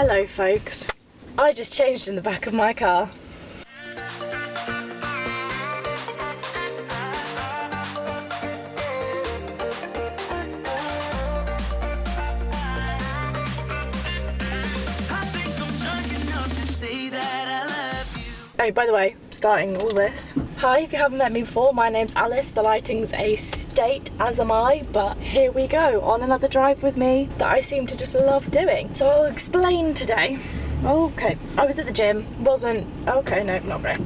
Hello folks, I just changed in the back of my car. Oh, by the way, starting all this. Hi, if you haven't met me before, my name's Alice. The lighting's a state, as am I, but here we go, on another drive with me that I seem to just love doing. So I'll explain today. Okay, I was at the gym, okay, no, not great.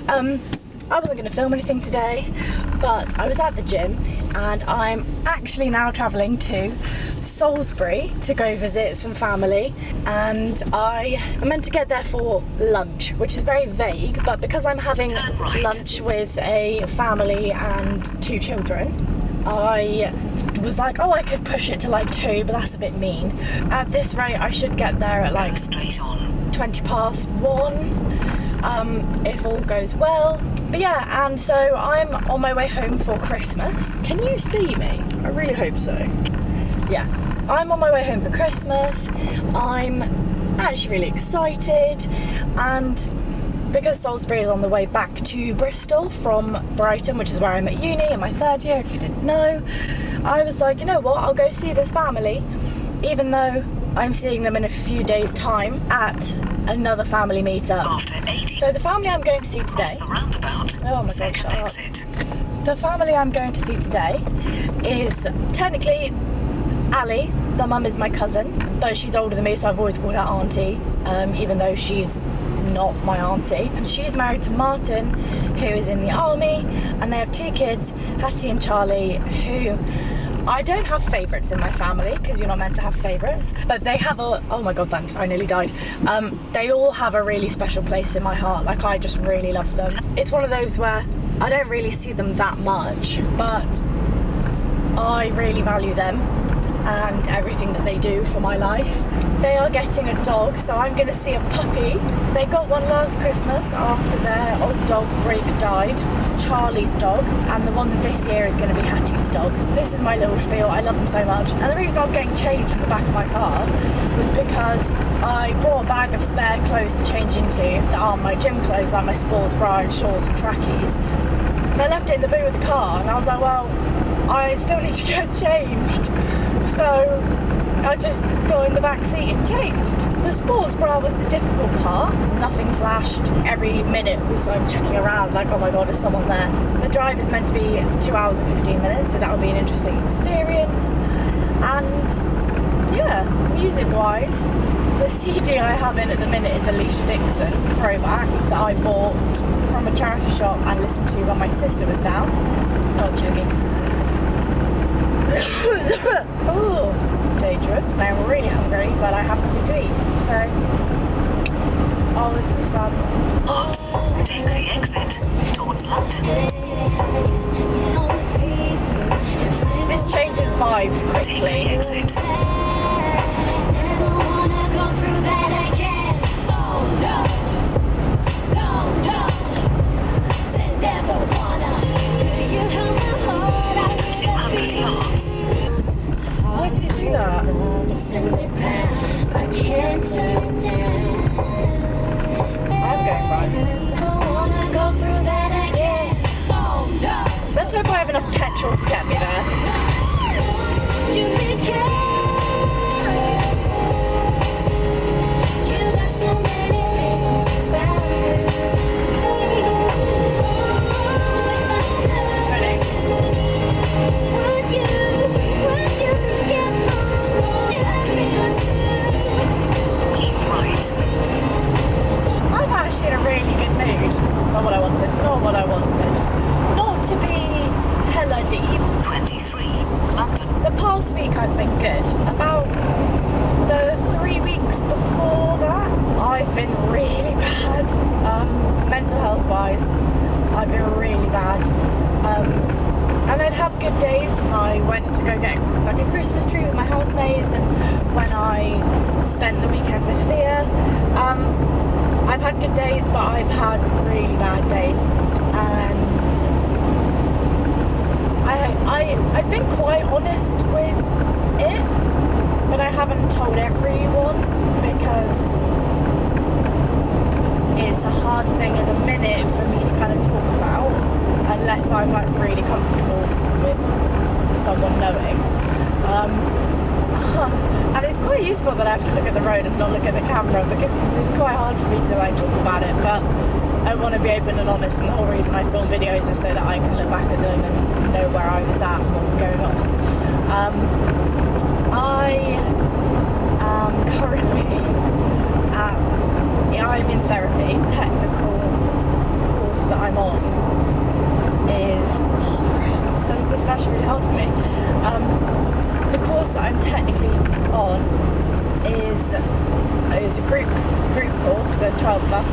I wasn't going to film anything today, but I was at the gym and I'm actually now travelling to Salisbury to go visit some family, and I meant to get there for lunch, which is very vague, but because I'm having lunch with a family and 2 children, I was like, oh, I could push it to like 2, but that's a bit mean. At this rate, I should get there at like 20 past 1, if all goes well. But yeah, and so I'm on my way home for Christmas. Can you see me? I really hope so. Yeah, I'm on my way home for Christmas. I'm actually really excited, and because Salisbury is on the way back to Bristol from Brighton, which is where I'm at uni in my 3rd year, if you didn't know, I was like, you know what, I'll go see this family, even though I'm seeing them in a few days' time at another family meetup. So the family I'm going to see today, oh my god, shut up. The family I'm going to see today is technically Ali. The mum is my cousin, but she's older than me, so I've always called her auntie, even though she's not my auntie. And she's married to Martin, who is in the army, and they have 2 kids, Hattie and Charlie, who I don't have favourites in my family, because you're not meant to have favourites, but they have a, oh my god, thanks, I nearly died. They all have a really special place in my heart. Like, I just really love them. It's one of those where I don't really see them that much, but I really value them and everything that they do for my life. They are getting a dog, so I'm going to see a puppy. They got one last Christmas after their old dog Brig died, Charlie's dog, and the one this year is going to be Hattie's dog. This is my little spiel. I love them so much. And the reason I was getting changed in the back of my car was because I brought a bag of spare clothes to change into that aren't my gym clothes, like my sports bra and shorts and trackies. And I left it in the boot of the car, and I was like, well, I still need to get changed. So I just got in the back seat and changed. The sports bra was the difficult part. Nothing flashed. Every minute was I'm checking around like, oh my god, is someone there? The drive is meant to be 2 hours and 15 minutes, so that will be an interesting experience. And yeah, music-wise, the CD I have in at the minute is Alicia Dixon throwback that I bought from a charity shop and listened to when my sister was down. Oh, I'm joking. Oh, dangerous. And I'm really hungry, but I have nothing to eat. So, oh, this is sad. Odds, take the exit towards London. This changes vibes quickly. Take the exit. Why did you do that? I'm going right. Let's hope I have enough petrol to get me there. I'm actually in a really good mood. Not what I wanted, not what I wanted. Not to be hella deep. 23, London. The past week I've been good. About the 3 weeks before that, I've been really bad. Mental health wise, I've been really bad. And I'd have good days, and I went to go get like a Christmas tree with my housemates, and when I spent the weekend with Thea, I've had good days, but I've had really bad days, and I've been quite honest with it, but I haven't told everyone because it for me to kind of talk about unless I'm like really comfortable with someone knowing. And it's quite useful that I have to look at the road and not look at the camera, because it's quite hard for me to like talk about it, but I want to be open and honest, and the whole reason I film videos is so that I can look back at them and know where I was at and what was going on. I am currently I'm in therapy. Technical course that I'm on is this is actually really hard for me. The course that I'm technically on is a group course. There's 12 of us.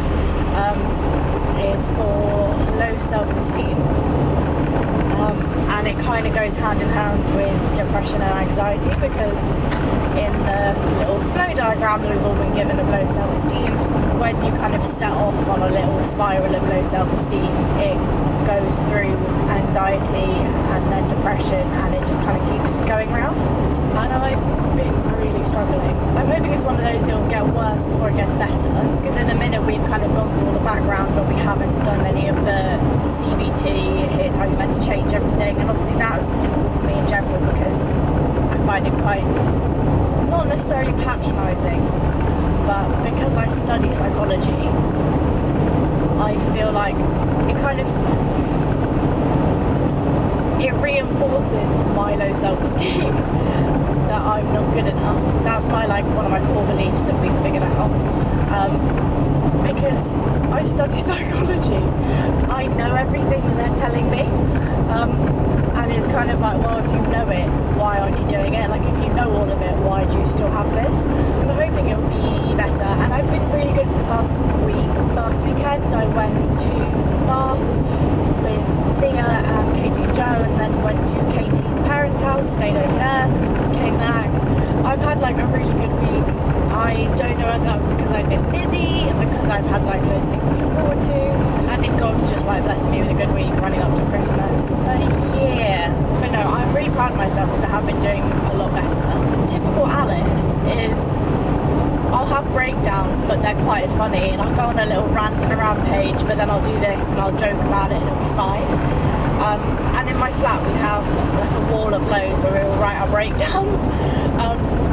Is for low self-esteem, and it kind of goes hand in hand with depression and anxiety, because in the little flow diagram that we've all been given of low self-esteem, when you kind of set off on a little spiral of low self-esteem, it goes through anxiety and then depression, and it just kind of keeps going round. And I've been really struggling. I'm hoping it's one of those that will get worse before it gets better, because in a minute we've kind of gone through all the background, but we haven't done any of the CBT, here's how you're meant to change everything, and obviously that's difficult for me in general, because I find it quite, not necessarily patronising, but because I study psychology, I feel like it kind of, it reinforces my low self-esteem that I'm not good enough. That's my one of my core beliefs that we've figured out. Because I study psychology, I know everything that they're telling me, and it's kind of like, well, if you know it, why aren't you doing it? Like, if you know all of it, why do you still have this? I'm hoping it'll be better, and I've been really good for the past week. Last weekend I went to Bath with Thea and Katie and Joe, and then went to Katie's parents' house, stayed over there, came back. I've had like a really good week. I don't know whether that's because I've been busy and because I've had like loads of things to look forward to. I think God's just like blessing me with a good week running up to Christmas. But yeah, but no, I'm really proud of myself because I have been doing a lot better. The typical Alice is, I'll have breakdowns, but they're quite funny, and I'll go on a little rant and a rampage, but then I'll do this and I'll joke about it and it'll be fine. And in my flat we have like a wall of lows where we all write our breakdowns,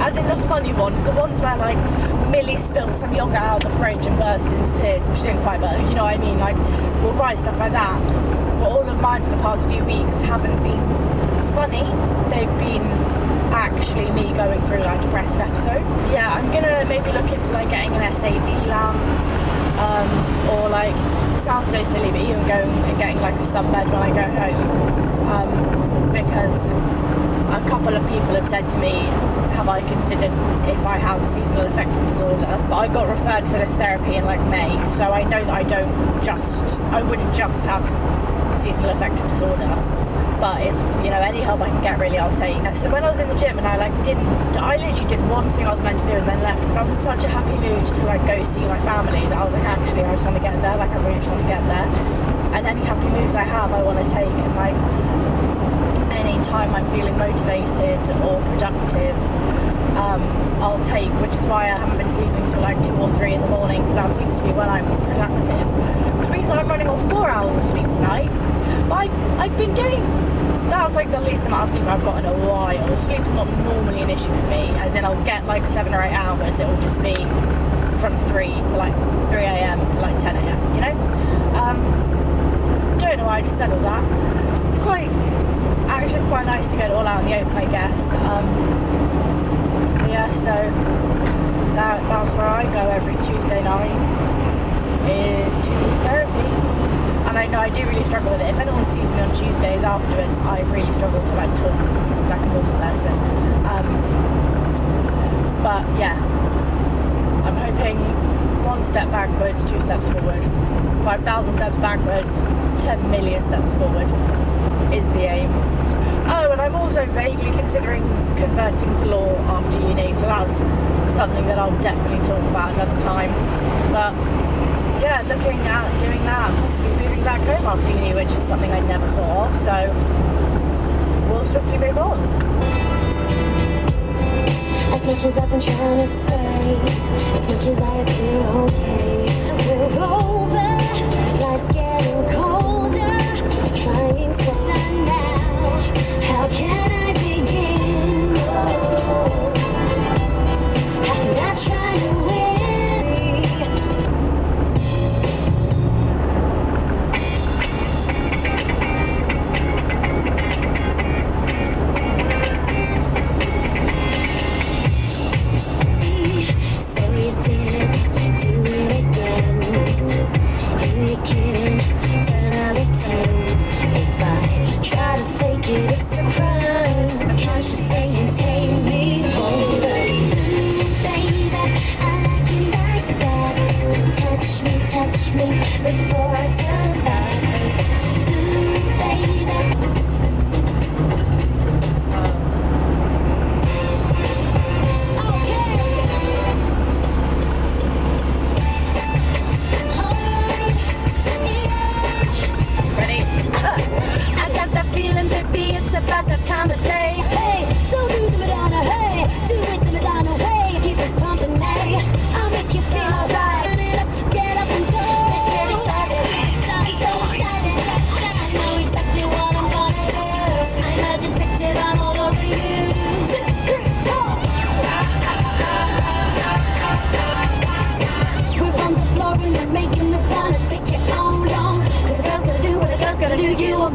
as in the funny ones, the ones where like Millie spilled some yogurt out of the fridge and burst into tears, which didn't quite burst, you know what I mean, like we'll write stuff like that. But all of mine for the past few weeks haven't been funny, they've been actually me going through like depressive episodes. Yeah, I'm gonna maybe look into like getting an SAD lamp, or like, it sounds so silly, but even going and getting like a sunbed when I go home, because a couple of people have said to me, have I considered if I have seasonal affective disorder? But I got referred for this therapy in like May, so I know that I wouldn't just have seasonal affective disorder, but it's, you know, any help I can get really I'll take. So when I was in the gym and I literally did one thing I was meant to do and then left, because I was in such a happy mood to like go see my family that I was like, actually I just want to get there, like I really just want to get there. And any happy moods I have I want to take, and like any time I'm feeling motivated or productive, I'll take, which is why I haven't been sleeping till like 2 or 3 in the morning, because that seems to be when I'm productive, which means I'm running on 4 hours of sleep tonight. But I've been doing, that's like the least amount of sleep I've got in a while. Sleep's not normally an issue for me, as in I'll get like 7 or 8 hours, it'll just be from 3 to like 3 a.m. to like 10 a.m, you know? Don't know why I just said all that. It's quite nice to get it all out in the open, I guess. Yeah, so that's where I go every Tuesday night, is to therapy. And I know I do really struggle with it. If anyone sees me on Tuesdays afterwards, I really struggle to like talk like a normal person. But yeah, I'm hoping 1 step backwards, 2 steps forward, 5,000 steps backwards, 10 million steps forward is the aim. Oh, and I'm also vaguely considering converting to law after uni, so that's something that I'll definitely talk about another time. But yeah, looking at doing that, possibly moving back home after uni, which is something I never thought of, so we'll swiftly move on. As much as I've been trying to say, as much as I appear okay, we're over, life's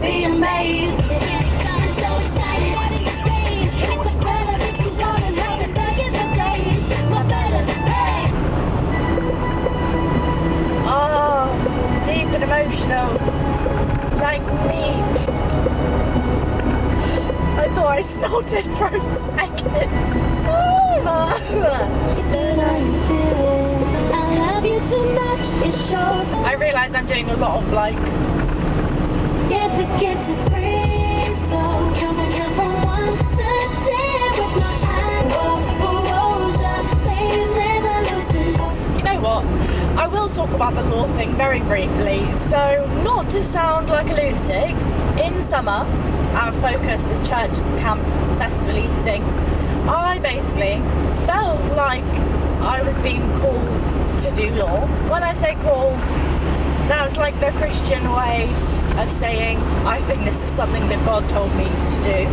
be amazed. I'm so excited. It's rain. It's better than just running out and back in the days. My feathers are Oh, deep and emotional. Like me. I thought I snorted for a second. that I'm feeling. I love you too much. It shows. I realise I'm doing a lot of like, Can't forget to breathe slow. Count from 1 to 10 with my eyes. Please never lose control. you know what? I will talk about the law thing very briefly. So, not to sound like a lunatic, in summer, our Focus, this church camp festival-y thing, I basically felt like I was being called to do law. When I say called, that's like the Christian way of saying, I think this is something that God told me to do.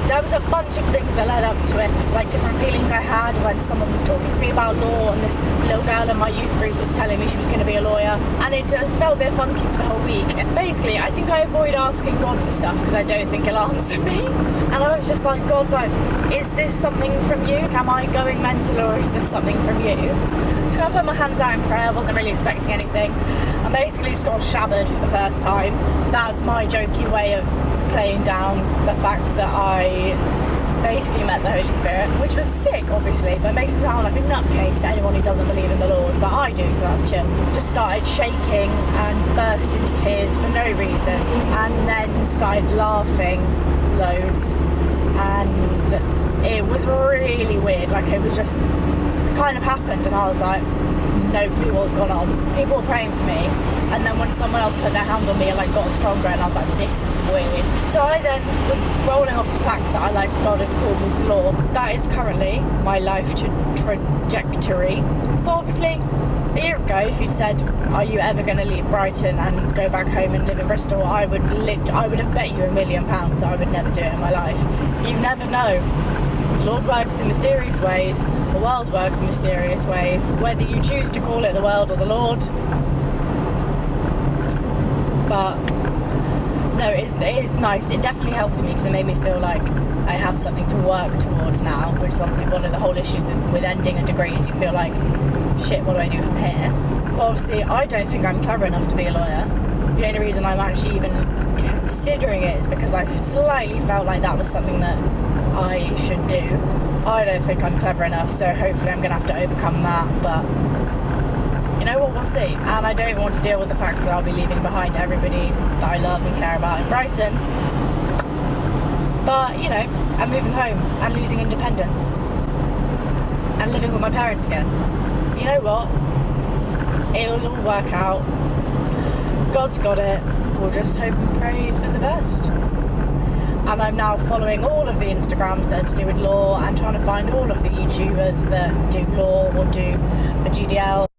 There was a bunch of things that led up to it, like different feelings I had when someone was talking to me about law, and this little girl in my youth group was telling me she was going to be a lawyer, and it felt a bit funky for the whole week. And basically, I think I avoid asking God for stuff because I don't think he'll answer me. And I was just like, God, like, is this something from you? Am I going mental, or is this something from you? So I put my hands out in prayer, I wasn't really expecting anything. I basically just got shabbered for the first time. That's my jokey way of playing down the fact that I basically met the Holy Spirit, which was sick, obviously, but makes me sound like a nutcase to anyone who doesn't believe in the Lord, but I do, so that's chill. Just started shaking and burst into tears for no reason, and then started laughing loads, and it was really weird. Like, it was just, it kind of happened, and I was like, no clue what's gone on. People were praying for me, and then when someone else put their hand on me, it like got stronger, and I was like, this is weird. So I then was rolling off the fact that I like God had called me to law. That is currently my life trajectory. But obviously, a year ago, if you'd said, are you ever going to leave Brighton and go back home and live in Bristol, I would have bet you £1 million that I would never do it in my life. You never know. The Lord works in mysterious ways, the world works in mysterious ways, whether you choose to call it the world or the Lord. But no, it is nice. It definitely helped me because it made me feel like I have something to work towards now, which is obviously one of the whole issues with ending a degree, is you feel like, shit, what do I do from here? But obviously I don't think I'm clever enough to be a lawyer. The only reason I'm actually even considering it is because I slightly felt like that was something that I should do. I don't think I'm clever enough, so hopefully I'm going to have to overcome that, but you know what, we'll see. And I don't want to deal with the fact that I'll be leaving behind everybody that I love and care about in Brighton. But, you know, I'm moving home and losing independence and living with my parents again. You know what? It'll all work out. God's got it. We'll just hope and pray for the best. And I'm now following all of the Instagrams that are to do with law and trying to find all of the YouTubers that do law or do a GDL.